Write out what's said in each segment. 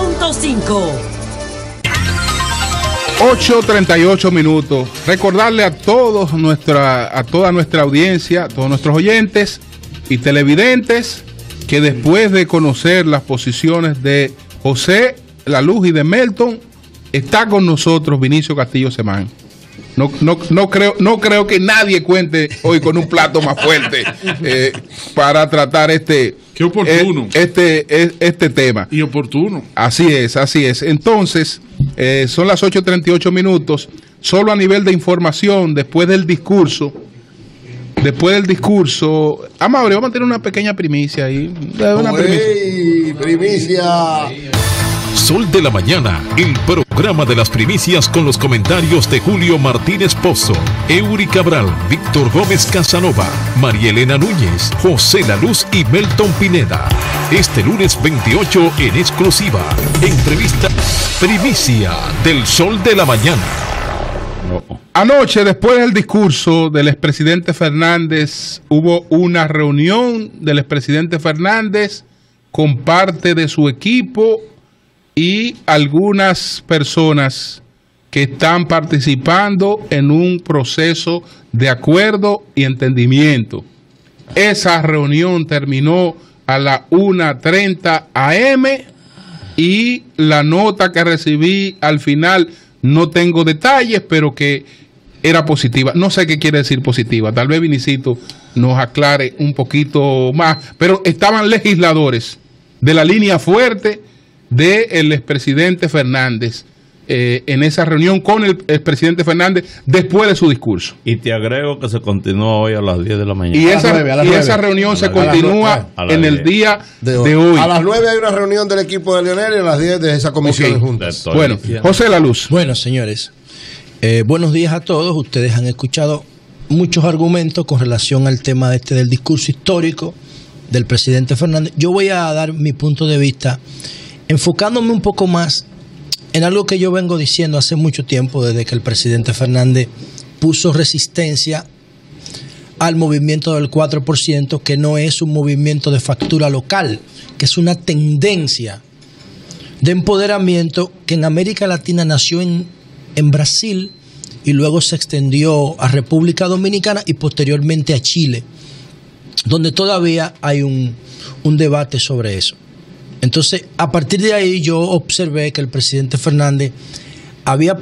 100.5. 8:38 minutos. Recordarle a toda nuestra audiencia, a todos nuestros oyentes y televidentes, que después de conocer las posiciones de José La Luz y de Melton, está con nosotros Vinicio Castillo Semán. No creo que nadie cuente hoy con un plato más fuerte para tratar este tema. Y oportuno. Así es. Entonces, son las 8:38 minutos. Solo a nivel de información, después del discurso, Amable, vamos a tener una pequeña primicia ahí. Primicia. Sol de la Mañana, el programa de las primicias con los comentarios de Julio Martínez Pozo, Eury Cabral, Víctor Gómez Casanova, María Elena Núñez, José La Luz y Melton Pineda. Este lunes 28 en exclusiva, entrevista primicia del Sol de la Mañana. Anoche, después del discurso del expresidente Fernández, hubo una reunión del expresidente Fernández con parte de su equipo y algunas personas que están participando en un proceso de acuerdo y entendimiento. Esa reunión terminó a las 1:30 AM y la nota que recibí al final, no tengo detalles, pero que era positiva. No sé qué quiere decir positiva. Tal vez Vinicito nos aclare un poquito más. Pero estaban legisladores de la línea fuerte del expresidente Fernández en esa reunión con el expresidente Fernández después de su discurso. Y te agrego que se continúa hoy a las 10 de la mañana. Y esa reunión se continúa en el día de hoy. A las 9 hay una reunión del equipo de Leonel y a las 10 de esa comisión juntas. Bueno, José La Luz. Bueno, señores, buenos días a todos. Ustedes han escuchado muchos argumentos con relación al tema del discurso histórico del presidente Fernández. Yo voy a dar mi punto de vista enfocándome un poco más en algo que yo vengo diciendo hace mucho tiempo, desde que el presidente Fernández puso resistencia al movimiento del 4%, que no es un movimiento de factura local, que es una tendencia de empoderamiento que en América Latina nació en Brasil y luego se extendió a República Dominicana y posteriormente a Chile, donde todavía hay un debate sobre eso. Entonces, a partir de ahí yo observé que el presidente Fernández había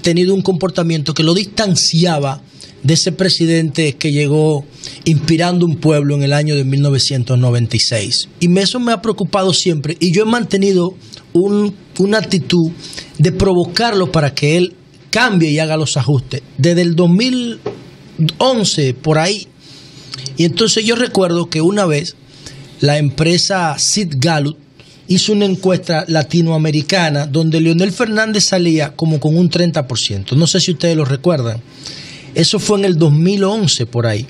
tenido un comportamiento que lo distanciaba de ese presidente que llegó inspirando un pueblo en el año de 1996. Y eso me ha preocupado siempre. Y yo he mantenido una actitud de provocarlo para que él cambie y haga los ajustes. Desde el 2011, por ahí. Y entonces yo recuerdo que una vez la empresa Sid Gallup hizo una encuesta latinoamericana donde Leonel Fernández salía como con un 30%. No sé si ustedes lo recuerdan. Eso fue en el 2011 por ahí.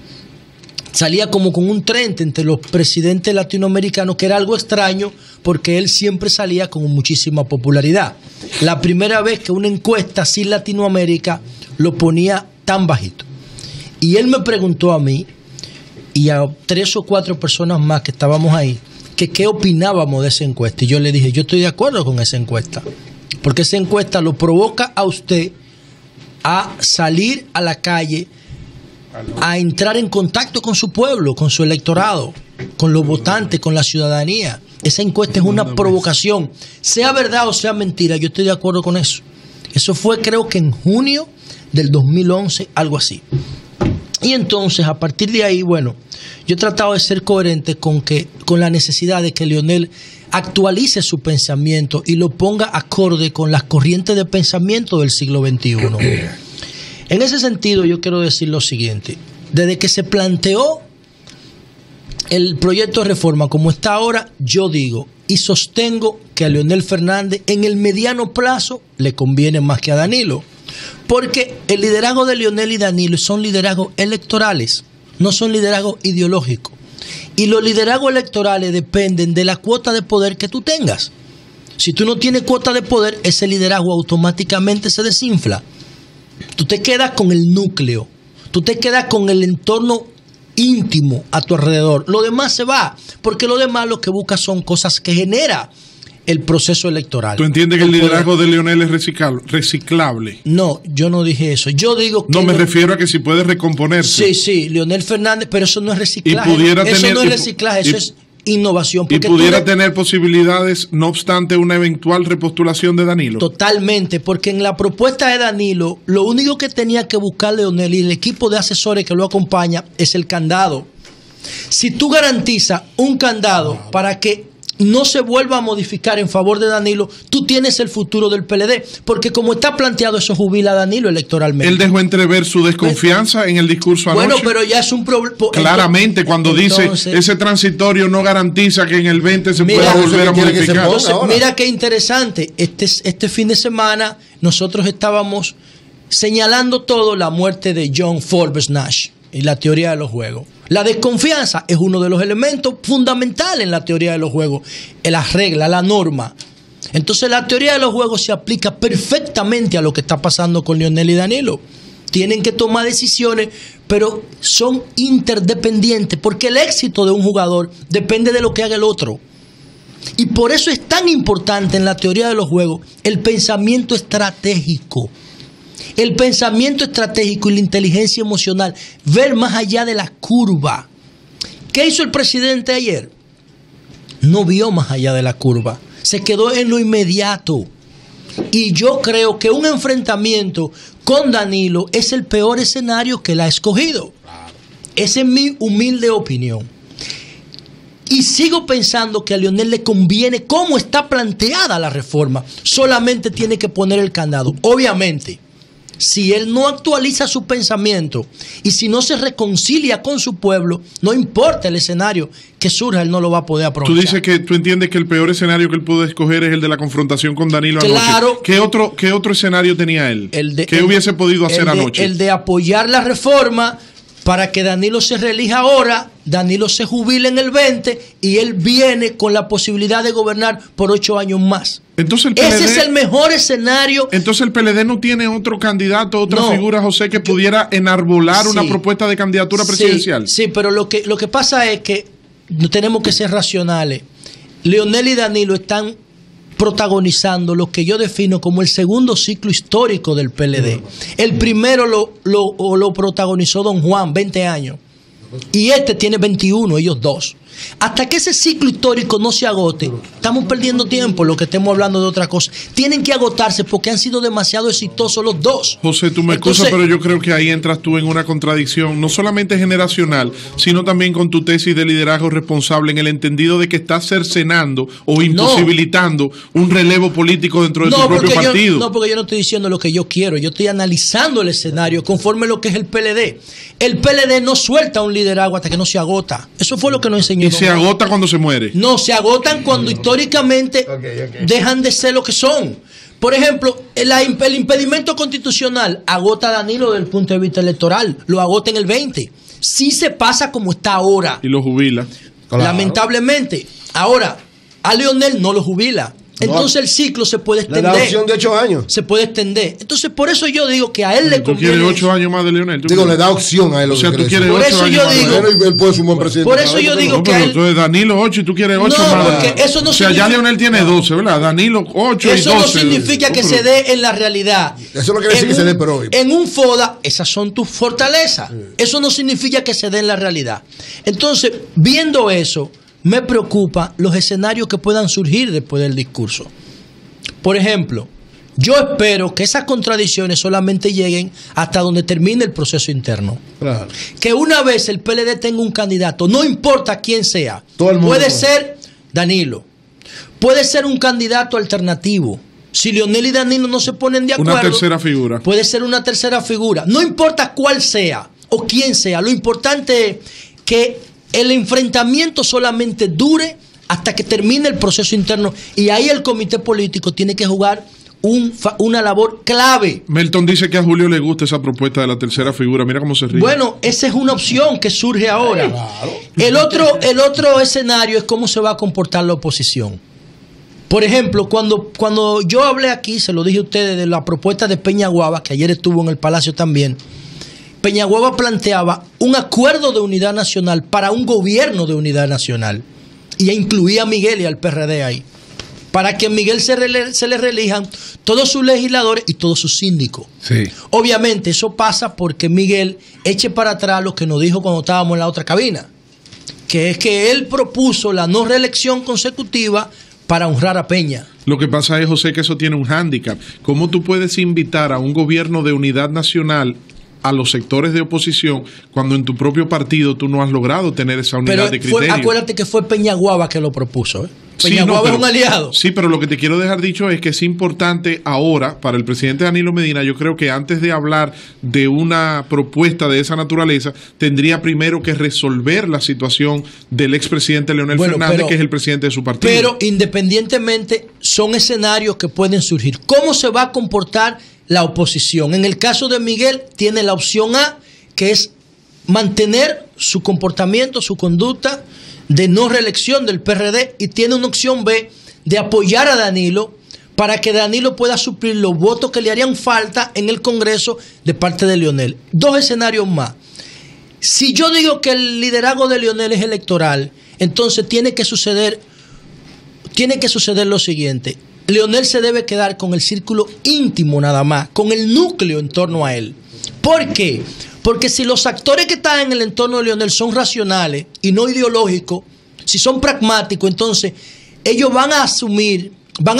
Salía como con un 30% entre los presidentes latinoamericanos, que era algo extraño porque él siempre salía con muchísima popularidad. La primera vez que una encuesta así Latinoamérica lo ponía tan bajito. Y él me preguntó a mí y a 3 o 4 personas más que estábamos ahí, que qué opinábamos de esa encuesta. Y yo le dije, yo estoy de acuerdo con esa encuesta, porque esa encuesta lo provoca a usted a salir a la calle, a entrar en contacto con su pueblo, con su electorado, con los votantes, con la ciudadanía. Esa encuesta es una provocación. Sea verdad o sea mentira, yo estoy de acuerdo con eso. Eso fue, creo que en junio del 2011, algo así. Y entonces, a partir de ahí, bueno, yo he tratado de ser coherente con la necesidad de que Leonel actualice su pensamiento y lo ponga acorde con las corrientes de pensamiento del siglo XXI. En ese sentido, yo quiero decir lo siguiente. Desde que se planteó el proyecto de reforma como está ahora, yo digo y sostengo que a Leonel Fernández en el mediano plazo le conviene más que a Danilo. Porque el liderazgo de Leonel y Danilo son liderazgos electorales, no son liderazgos ideológicos. Y los liderazgos electorales dependen de la cuota de poder que tú tengas. Si tú no tienes cuota de poder, ese liderazgo automáticamente se desinfla. Tú te quedas con el núcleo, tú te quedas con el entorno íntimo a tu alrededor. Lo demás se va, porque lo demás lo que busca son cosas que genera el proceso electoral. ¿Tú entiendes que el liderazgo de Leonel es reciclable? No, yo no dije eso. Yo digo que... No, me refiero a que si puede recomponerse. Sí, Leonel Fernández, pero eso no es reciclaje. Eso no es reciclaje, eso es innovación. Y pudiera tener posibilidades, no obstante, una eventual repostulación de Danilo. Totalmente, porque en la propuesta de Danilo, lo único que tenía que buscar Leonel y el equipo de asesores que lo acompaña es el candado. Si tú garantizas un candado para que no se vuelva a modificar en favor de Danilo, tú tienes el futuro del PLD, porque como está planteado, eso jubila a Danilo electoralmente. Él dejó entrever su desconfianza en el discurso anoche. Bueno, pero ya es un problema. Claramente, cuando entonces, dice ese transitorio no garantiza que en el 20 se pueda volver a modificar. Entonces, mira qué interesante, este fin de semana nosotros estábamos señalando todo la muerte de John Forbes Nash y la teoría de los juegos. La desconfianza es uno de los elementos fundamentales en la teoría de los juegos, la regla, la norma. Entonces la teoría de los juegos se aplica perfectamente a lo que está pasando con Leonel y Danilo. Tienen que tomar decisiones, pero son interdependientes, porque el éxito de un jugador depende de lo que haga el otro. Y por eso es tan importante en la teoría de los juegos el pensamiento estratégico. El pensamiento estratégico y la inteligencia emocional, ver más allá de la curva. ¿Qué hizo el presidente ayer? No vio más allá de la curva, se quedó en lo inmediato. Y yo creo que un enfrentamiento con Danilo es el peor escenario que él ha escogido. Esa es mi humilde opinión. Y sigo pensando que a Leonel le conviene cómo está planteada la reforma. Solamente tiene que poner el candado. Obviamente, si él no actualiza su pensamiento y si no se reconcilia con su pueblo, no importa el escenario que surja, él no lo va a poder aprovechar. Tú dices que tú entiendes que el peor escenario que él pudo escoger es el de la confrontación con Danilo anoche. ¿Qué otro escenario tenía él? ¿Qué hubiese podido hacer anoche? El de apoyar la reforma para que Danilo se reelija ahora, Danilo se jubile en el 20 y él viene con la posibilidad de gobernar por 8 años más. Entonces el PLD, ese es el mejor escenario. Entonces el PLD no tiene otro candidato, otra figura, José, que pudiera enarbolar una propuesta de candidatura presidencial. Sí, pero lo que pasa es que tenemos que ser racionales. Leonel y Danilo están protagonizando lo que yo defino como el segundo ciclo histórico del PLD. El primero lo protagonizó Don Juan, 20 años. Y este tiene 21, ellos dos. Hasta que ese ciclo histórico no se agote, estamos perdiendo tiempo lo que estemos hablando de otra cosa. Tienen que agotarse porque han sido demasiado exitosos los dos. José, tú me excusas, pero yo creo que ahí entras tú en una contradicción, no solamente generacional, sino también con tu tesis de liderazgo responsable, en el entendido de que estás cercenando o imposibilitando un relevo político dentro de tu propio partido. No, porque yo no estoy diciendo lo que yo quiero, yo estoy analizando el escenario conforme lo que es el PLD. El PLD no suelta un liderazgo hasta que no se agota. Eso fue lo que nos enseñó. ¿Y se agota cuando se muere? No, se agotan cuando históricamente dejan de ser lo que son. Por ejemplo, el impedimento constitucional agota a Danilo desde el punto de vista electoral. Lo agota en el 20. Sí se pasa como está ahora. Y lo jubila. Claro. Lamentablemente. Ahora, a Leonel no lo jubila. Entonces el ciclo se puede extender. Le da opción de 8 años. Se puede extender. Entonces por eso yo digo que a él le conviene. ¿Tú quieres 8 años más de Leonel? Digo, le da opción a él. O sea, tú quieres por 8 eso años yo más digo, de él puede ser un buen presidente. Por eso yo digo que a él... Entonces Danilo 8 y tú quieres 8 no, más. Porque eso no o sea, significa... ya Leonel tiene 12, ¿verdad? Danilo 8 y 12. Eso no significa que se dé en la realidad. Eso no quiere decir que se dé, pero hoy. En un FODA, esas son tus fortalezas. Eso no significa que se dé en la realidad. Entonces, viendo eso, me preocupa los escenarios que puedan surgir después del discurso. Por ejemplo, yo espero que esas contradicciones solamente lleguen hasta donde termine el proceso interno. Claro. Que una vez el PLD tenga un candidato, no importa quién sea, puede ser Danilo, puede ser un candidato alternativo. Si Leonel y Danilo no se ponen de acuerdo, una tercera figura. Puede ser una tercera figura. No importa cuál sea o quién sea, lo importante es que el enfrentamiento solamente dure hasta que termine el proceso interno, y ahí el comité político tiene que jugar una labor clave. Melton dice que a Julio le gusta esa propuesta de la tercera figura. Mira cómo se ríe. Bueno, esa es una opción que surge ahora. Claro. El otro escenario es cómo se va a comportar la oposición. Por ejemplo, cuando yo hablé aquí, se lo dije a ustedes, de la propuesta de Peñaguaba, que ayer estuvo en el Palacio también. Peñaguaba planteaba un acuerdo de unidad nacional para un gobierno de unidad nacional. Y incluía a Miguel y al PRD ahí. para que a Miguel se le reelijan todos sus legisladores y todos sus síndicos. Sí. Obviamente eso pasa porque Miguel eche para atrás lo que nos dijo cuando estábamos en la otra cabina, que es que él propuso la no reelección consecutiva para honrar a Peña. Lo que pasa es, José, que eso tiene un hándicap. ¿Cómo tú puedes invitar a un gobierno de unidad nacional a los sectores de oposición cuando en tu propio partido tú no has logrado tener esa unidad de criterio? Acuérdate que fue Peñaguaba que lo propuso, ¿eh? Peñaguaba es un aliado. Sí, pero lo que te quiero dejar dicho es que es importante ahora para el presidente Danilo Medina. Yo creo que antes de hablar de una propuesta de esa naturaleza, tendría primero que resolver la situación del expresidente Leonel Fernández, que es el presidente de su partido. Pero independientemente, son escenarios que pueden surgir. ¿Cómo se va a comportar la oposición? En el caso de Miguel, tiene la opción A, que es mantener su comportamiento, su conducta de no reelección del PRD, y tiene una opción B de apoyar a Danilo para que Danilo pueda suplir los votos que le harían falta en el Congreso de parte de Leonel. Dos escenarios más. Si yo digo que el liderazgo de Leonel es electoral, entonces tiene que suceder lo siguiente. Leonel se debe quedar con el círculo íntimo nada más, con el núcleo en torno a él. ¿Por qué? Porque si los actores que están en el entorno de Leonel son racionales y no ideológicos, si son pragmáticos, entonces ellos van a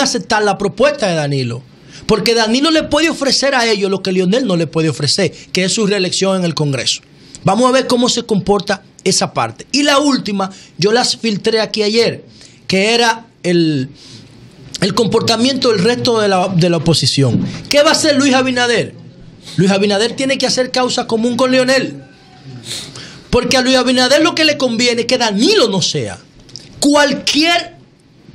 aceptar la propuesta de Danilo. Porque Danilo le puede ofrecer a ellos lo que Leonel no le puede ofrecer, que es su reelección en el Congreso. Vamos a ver cómo se comporta esa parte. Y la última, yo las filtré aquí ayer, que era el comportamiento del resto de la oposición. ¿Qué va a hacer Luis Abinader? Luis Abinader tiene que hacer causa común con Leonel. Porque a Luis Abinader lo que le conviene es que Danilo no sea. Cualquier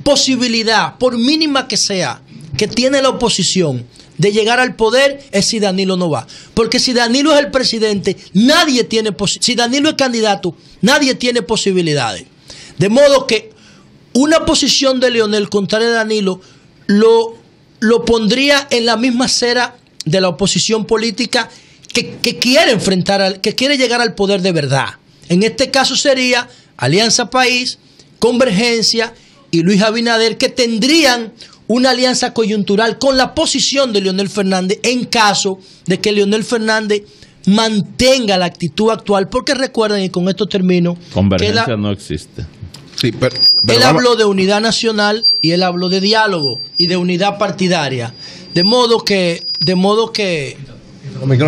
posibilidad, por mínima que sea, que tiene la oposición de llegar al poder es si Danilo no va. Porque si Danilo es el presidente, si Danilo es candidato, nadie tiene posibilidades. De modo que una posición de Leonel contra Danilo lo pondría en la misma acera de la oposición política que quiere llegar al poder de verdad. En este caso sería Alianza País, Convergencia y Luis Abinader, que tendrían una alianza coyuntural con la posición de Leonel Fernández en caso de que Leonel Fernández mantenga la actitud actual, porque recuerden, y con esto termino, Convergencia no existe. Sí, pero él habló de unidad nacional y él habló de diálogo y de unidad partidaria. De modo que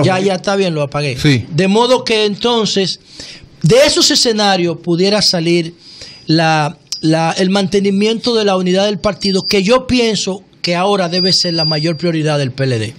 ya está bien, lo apagué. Sí. De modo que entonces de esos escenarios pudiera salir el mantenimiento de la unidad del partido, que yo pienso que ahora debe ser la mayor prioridad del PLD.